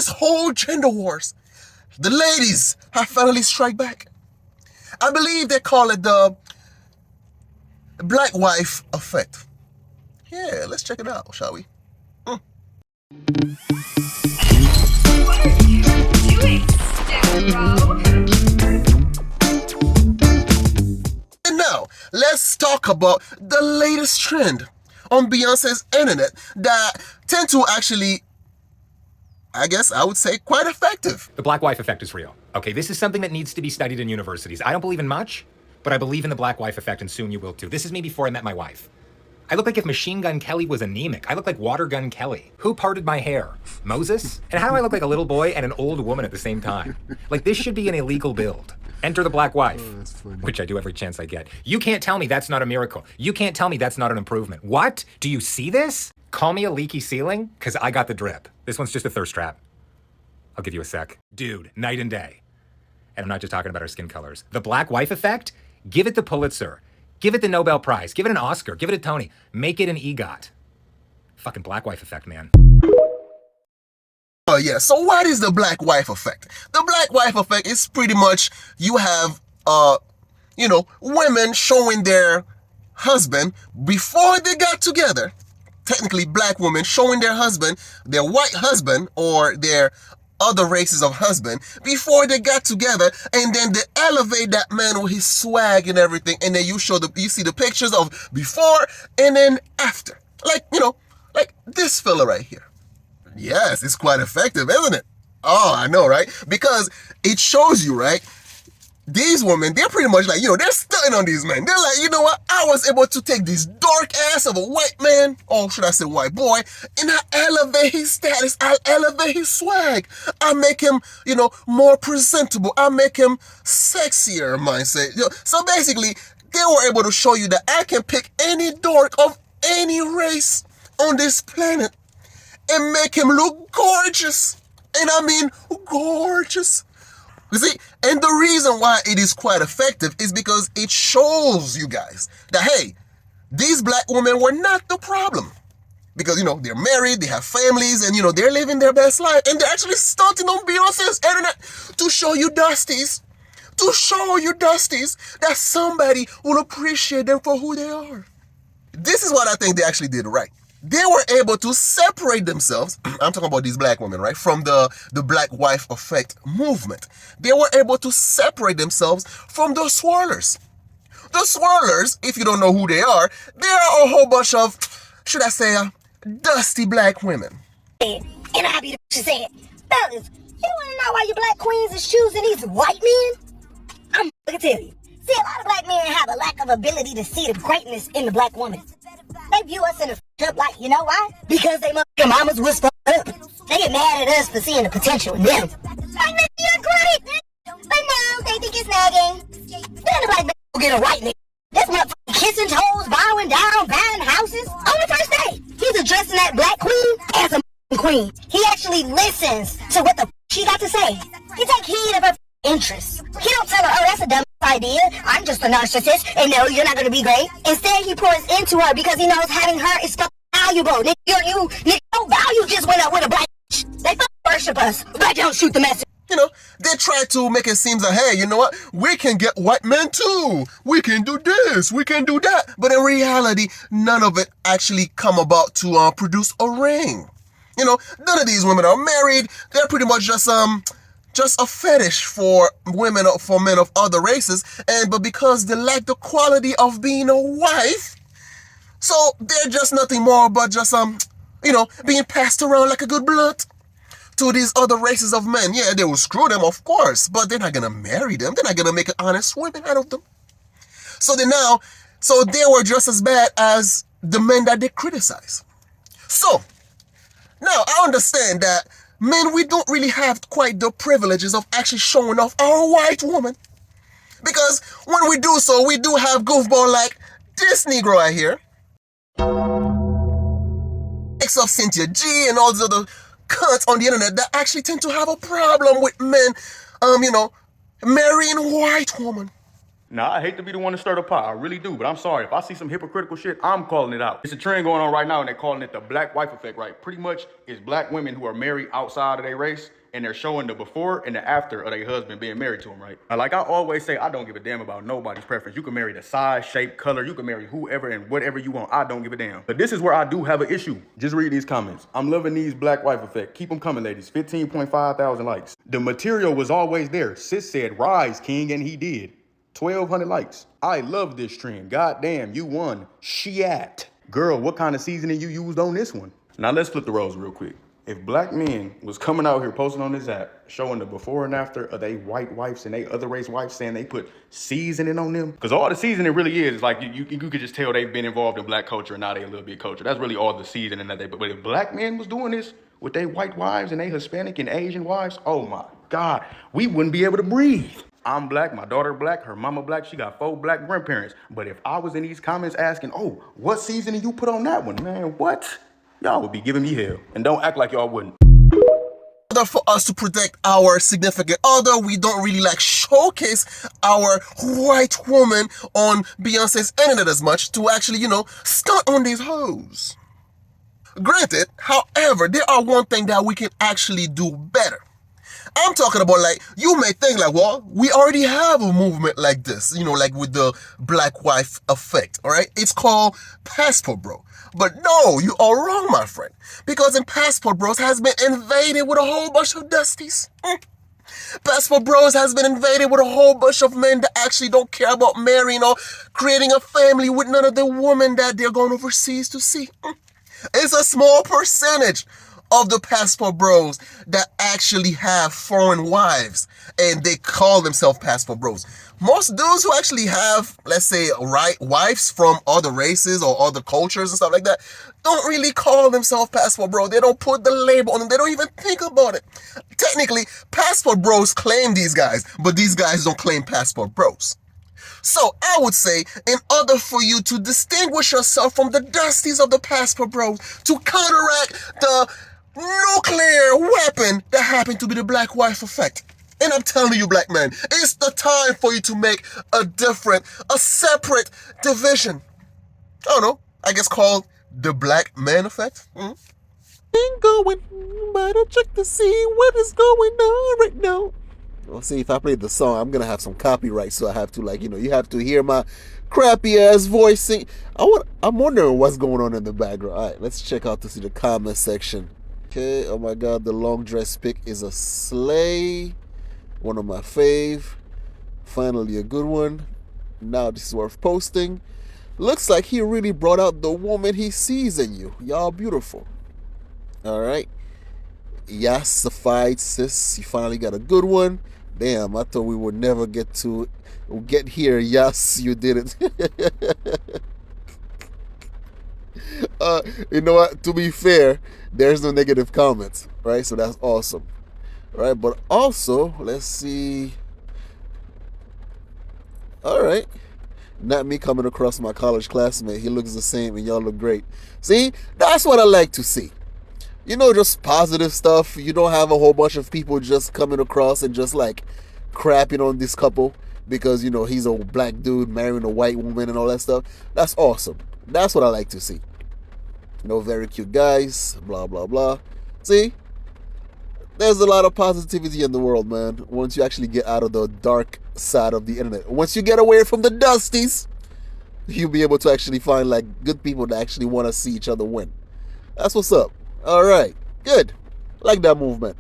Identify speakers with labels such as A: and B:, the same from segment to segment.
A: whole gender wars, the ladies have finally strike back. I believe they call it the black wife effect. Yeah, let's check it out, shall we?
B: What are you doing, Scarecrow?
A: And now, let's talk about the latest trend on Beyonce's internet that tend to actually, I guess I would say, quite effective.
C: The black wife effect is real. Okay, this is something that needs to be studied in universities. I don't believe in much, but I believe in the black wife effect, and soon you will too. This is me before I met my wife. I look like if Machine Gun Kelly was anemic. I look like Water Gun Kelly. Who parted my hair? Moses? And how do I look like a little boy and an old woman at the same time? Like, this should be an illegal build. Enter the black wife, which I do every chance I get. You can't tell me that's not a miracle. You can't tell me that's not an improvement. What? Do you see this? Call me a leaky ceiling, because I got the drip. This one's just a thirst trap. I'll give you a sec. Dude, night and day. And I'm not just talking about our skin colors. The black wife effect? Give it the Pulitzer. Give it the Nobel Prize. Give it an Oscar. Give it a Tony. Make it an EGOT. Fucking black wife effect, man.
A: Oh yeah, so what is the black wife effect? The black wife effect is pretty much you have, women showing their husband before they got together. Technically, black women showing their husband, their white husband, or their other races of husband before they got together, and then they elevate that man with his swag and everything, and then you see the pictures of before and then after. Like this fella right here. Yes, it's quite effective, isn't it? Oh, I know, right? Because it shows you, right? These women, they're pretty much like, they're stunting on these men. They're like, you know what? I was able to take this dark ass of a white man, or should I say white boy, and I elevate his status. I elevate his swag. I make him, more presentable. I make him sexier, mindset. So basically, they were able to show you that I can pick any dork of any race on this planet and make him look gorgeous. And I mean gorgeous. You see, and the reason why it is quite effective is because it shows you guys that, hey, these black women were not the problem. Because, they're married, they have families, and, they're living their best life. And they're actually stunting on Beyonce's internet to show you Dusties. That somebody will appreciate them for who they are. This is what I think they actually did right. They were able to separate themselves, I'm talking about these black women, right, from the black wife effect movement. They were able to separate themselves from the swirlers. The swirlers, if you don't know who they are a whole bunch of, should I say, dusty black women.
D: And I be the to say it. Fellas, you wanna know why you black queens is choosing these white men? I'm gonna tell you. See, a lot of black men have a lack of ability to see the greatness in the black woman. They view us in a up like, you know why? Because they motherfucking mamas was fucked up. They get mad at us for seeing the potential in them. Like, nigga, you're great. But no, they think it's nagging. Then the black man will get a white nigga. This motherfucking kissing toes, bowing down, buying houses. On the first day, he's addressing that black queen as a queen. He actually listens to what the she got to say. He take heed of her interests. He don't tell her, oh, that's a dumb idea. I'm just a narcissist, and no, you're not gonna be great. Instead, he pours into her because he knows having her is fucking valuable. Nigga, your value just went up with a black bitch. They fucking worship us, but don't shoot the messenger.
A: They try to make it seem like, hey, you know what? We can get white men too. We can do this. We can do that. But in reality, none of it actually come about to produce a ring. None of these women are married. They're pretty much just a fetish for women, for men of other races, but because they lack the quality of being a wife, so they're just nothing more but just being passed around like a good blunt to these other races of men. Yeah, they will screw them, of course, but they're not gonna marry them. They're not gonna make an honest woman out of them. So they were just as bad as the men that they criticize. So now I understand that men, we don't really have quite the privileges of actually showing off our white woman. Because when we do so, we do have goofball like this Negro right here. X of Cynthia G and all these other cunts on the internet that actually tend to have a problem with men, marrying white woman.
E: Now, I hate to be the one to stir the pot. I really do, but I'm sorry. If I see some hypocritical shit, I'm calling it out. It's a trend going on right now, and they're calling it the black wife effect, right? Pretty much, it's black women who are married outside of their race, and they're showing the before and the after of their husband being married to them, right? Now, like I always say, I don't give a damn about nobody's preference. You can marry the size, shape, color. You can marry whoever and whatever you want. I don't give a damn. But this is where I do have an issue. Just read these comments. I'm loving these black wife effect. Keep them coming, ladies. 15.5 thousand likes. The material was always there. Sis said, rise, king, and he did. 1,200 likes. I love this trend. God damn, you won. Shit. Girl, what kind of seasoning you used on this one? Now let's flip the roles real quick. If black men was coming out here posting on this app, showing the before and after of they white wives and they other race wives, saying they put seasoning on them, because all the seasoning really is like you could just tell they've been involved in black culture and now they a little bit culture. That's really all the seasoning that they put. But if black men was doing this with they white wives and they Hispanic and Asian wives, oh my God, we wouldn't be able to breathe. I'm black, my daughter black, her mama black, she got 4 black grandparents. But if I was in these comments asking, oh, what seasoning you put on that one? Man, what? Y'all would be giving me hell. And don't act like y'all wouldn't.
A: For us to protect our significant other, we don't really like showcase our white woman on Beyonce's internet as much to actually, stunt on these hoes. Granted, however, there are one thing that we can actually do better. I'm talking about, like, you may think like, well, we already have a movement like this, like with the black wife effect, all right? It's called Passport Bro. But no, you are wrong, my friend. Because in Passport Bros has been invaded with a whole bunch of dusties. Passport Bros has been invaded with a whole bunch of men that actually don't care about marrying or creating a family with none of the women that they're going overseas to see. It's a small percentage of the Passport Bros that actually have foreign wives and they call themselves Passport Bros. Most dudes who actually have, let's say, wives from other races or other cultures and stuff like that don't really call themselves Passport Bros. They don't put the label on them. They don't even think about it. Technically, Passport Bros claim these guys, but these guys don't claim Passport Bros. So I would say, in order for you to distinguish yourself from the dusties of the Passport Bros, to counteract the nuclear weapon that happened to be the black wife effect. And I'm telling you, black men, it's the time for you to make a separate division. I don't know, I guess called the black man effect. Going, better check to see what is going on right now. Well, see, if I play the song, I'm gonna have some copyright, so I have to, you have to hear my crappy ass voice sing. I'm wondering what's going on in the background. All right, let's check out to see the comment section. Okay, oh my God, the long dress pic is a slay. One of my fave. Finally a good one. Now this is worth posting. Looks like he really brought out the woman he sees in you. Y'all beautiful. Alright. Yassified sis. You finally got a good one. Damn, I thought we would never get here. Yes, you did it. You know what? To be fair, there's no negative comments, right? So that's awesome, right? But also, let's see. All right, not me coming across my college classmate. He looks the same, and y'all look great. See, that's what I like to see. Just positive stuff. You don't have a whole bunch of people just coming across and just like crapping on this couple because he's a black dude marrying a white woman and all that stuff. That's awesome. That's what I like to see. Very cute guys, blah, blah, blah. See? There's a lot of positivity in the world, man. Once you actually get out of the dark side of the internet. Once you get away from the dusties, you'll be able to actually find, good people that actually want to see each other win. That's what's up. All right. Good. Like that movement.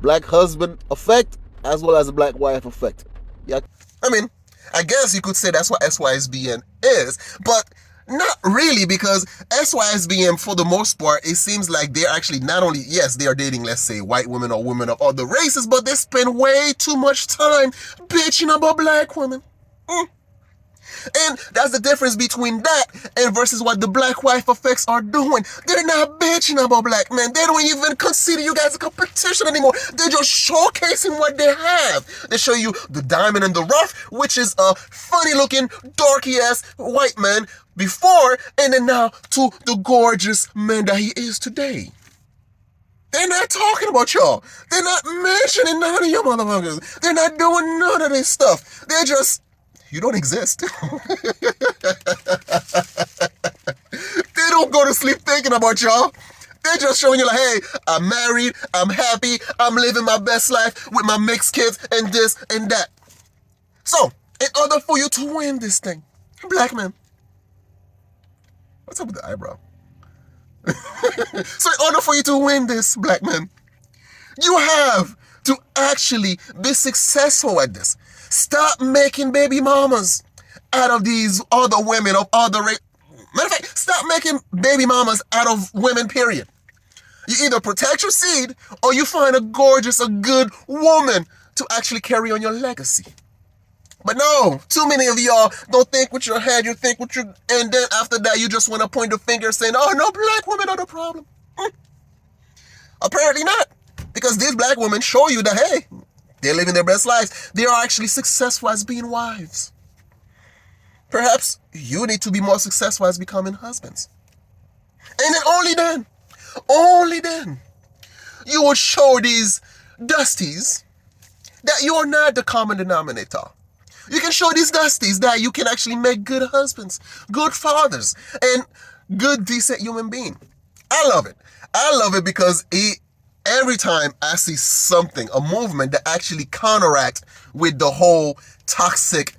A: Black husband effect as well as a black wife effect. Yeah. I guess you could say that's what SYSBN is, but not really, because SYSBM, for the most part, it seems like they're actually not only, yes, they are dating, let's say, white women or women of other races, but they spend way too much time bitching about black women. And that's the difference between that and versus what the black wife effects are doing. They're not bitching about black men. They don't even consider you guys a competition anymore. They're just showcasing what they have. They show you the diamond in the rough, which is a funny looking, dorky ass white man before, and then now to the gorgeous man that he is today. They're not talking about y'all. They're not mentioning none of you motherfuckers. They're not doing none of this stuff. They're just you don't exist. They don't go to sleep thinking about y'all. They're just showing you like, hey, I'm married, I'm happy, I'm living my best life with my mixed kids and this and that. So, in order for you to win this thing, black men, what's up with the eyebrow? So in order for you to win this, black men, you have to actually be successful at this. Stop making baby mamas out of these other women of other race. Matter of fact, stop making baby mamas out of women, period. You either protect your seed or you find a gorgeous, a good woman to actually carry on your legacy. But no, too many of y'all don't think with your head, you think with your, and then after that you just want to point the finger saying, oh no, black women are the problem. Apparently not. Because these black women show you that, hey, they're living their best lives. They are actually successful as being wives. Perhaps you need to be more successful as becoming husbands. And then only then, you will show these dusties that you are not the common denominator. You can show these dusties that you can actually make good husbands, good fathers, and good, decent human being. I love it. I love it because every time I see something, a movement that actually counteracts with the whole toxic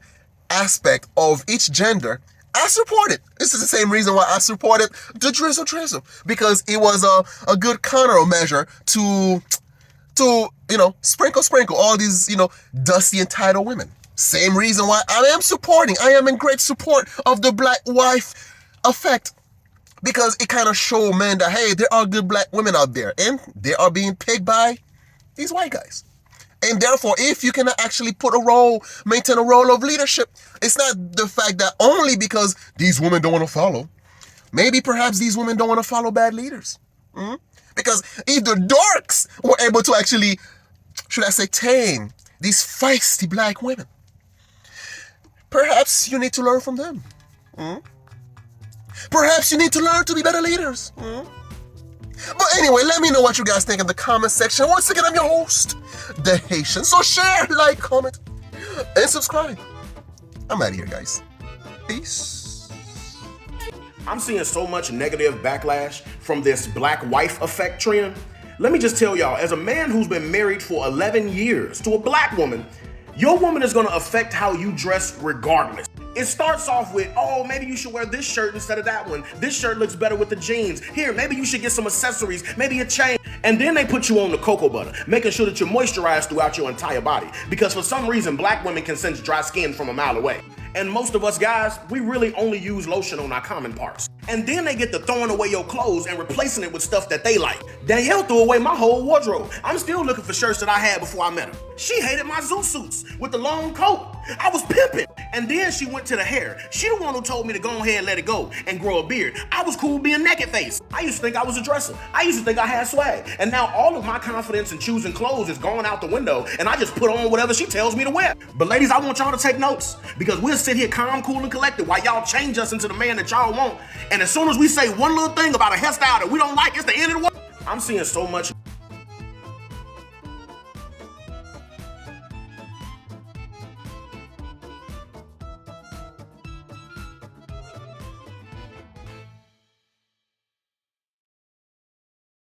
A: aspect of each gender, I support it. This is the same reason why I supported the drizzle, because it was a good countermeasure to sprinkle all these, dusty entitled women. Same reason why I am in great support of the black wife effect, because it kind of showed men that, hey, there are good black women out there and they are being picked by these white guys. And therefore, if you can actually maintain a role of leadership, it's not the fact that only because these women don't want to follow. Maybe perhaps these women don't want to follow bad leaders. Because if the dorks were able to actually, should I say, tame these feisty black women, perhaps you need to learn from them. Perhaps you need to learn to be better leaders. But anyway, let me know what you guys think in the comment section. Once again, I'm your host, The Haitian. So share, like, comment, and subscribe. I'm out of here, guys. Peace.
F: I'm seeing so much negative backlash from this black wife effect trend. Let me just tell y'all, as a man who's been married for 11 years to a black woman, your woman is going to affect how you dress regardless. It starts off with, oh, maybe you should wear this shirt instead of that one. This shirt looks better with the jeans. Here, maybe you should get some accessories, maybe a chain. And then they put you on the cocoa butter, making sure that you're moisturized throughout your entire body. Because for some reason, black women can sense dry skin from a mile away. And most of us guys, we really only use lotion on our common parts. And then they get to throwing away your clothes and replacing it with stuff that they like. Danielle threw away my whole wardrobe. I'm still looking for shirts that I had before I met her. She hated my zoo suits with the long coat. I was pimping. And then she went to the hair. She the one who told me to go ahead and let it go and grow a beard. I was cool being naked face. I used to think I was a dresser. I used to think I had swag. And now all of my confidence in choosing clothes is gone out the window, and I just put on whatever she tells me to wear. But ladies, I want y'all to take notes, because we'll sit here calm, cool, and collected while y'all change us into the man that y'all want. And as soon as we say one little thing about a hairstyle that we don't like, it's the end of the world. I'm seeing so much